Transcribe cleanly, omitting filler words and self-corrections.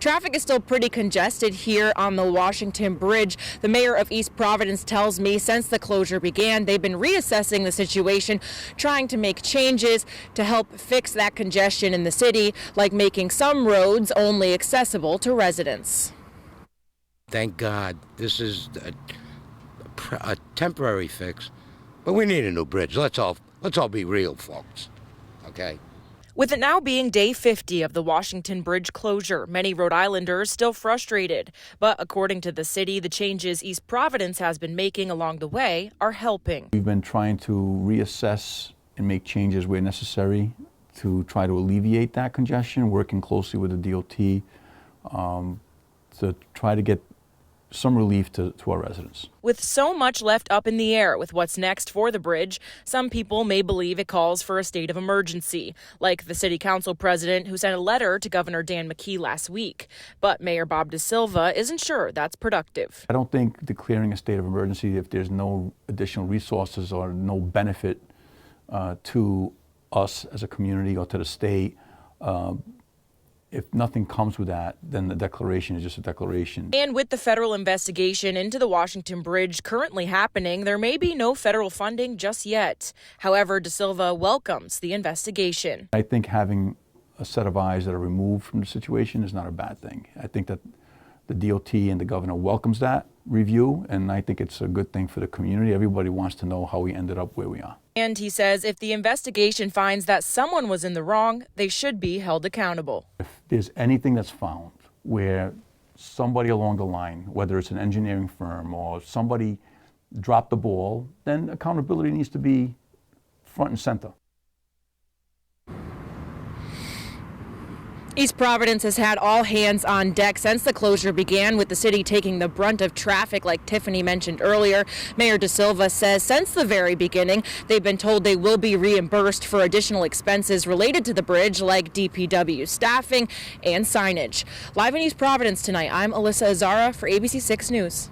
Traffic is still pretty congested here on the Washington Bridge. The mayor of East Providence tells me since the closure began, they've been reassessing the situation, trying to make changes to help fix that congestion in the city, like making some roads only accessible to residents. Thank God this is a temporary fix, but we need a new bridge. Let's all be real, folks. Okay? With it now being day 50 of the Washington Bridge closure, many Rhode Islanders still frustrated. But according to the city, the changes East Providence has been making along the way are helping. We've been trying to reassess and make changes where necessary to try to alleviate that congestion, working closely with the DOT to try to get some relief to our residents. With so much left up in the air with what's next for the bridge, some people may believe it calls for a state of emergency, like the city council president who sent a letter to Governor Dan McKee last week. But Mayor Bob DaSilva isn't sure that's productive. I don't think declaring a state of emergency if there's no additional resources or no benefit to us as a community or to the state, if nothing comes with that, then the declaration is just a declaration. And with the federal investigation into the Washington Bridge currently happening, there may be no federal funding just yet. However, DaSilva welcomes the investigation. I think having a set of eyes that are removed from the situation is not a bad thing. I think that the DOT and the governor welcomes that review, and I think it's a good thing for the community. Everybody wants to know how we ended up where we are. And he says if the investigation finds that someone was in the wrong, they should be held accountable. If there's anything that's found where somebody along the line, whether it's an engineering firm or somebody dropped the ball, then accountability needs to be front and center. East Providence has had all hands on deck since the closure began, with the city taking the brunt of traffic like Tiffany mentioned earlier. Mayor DaSilva says since the very beginning, they've been told they will be reimbursed for additional expenses related to the bridge like DPW staffing and signage. Live in East Providence tonight, I'm Alyssa Azara for ABC 6 News.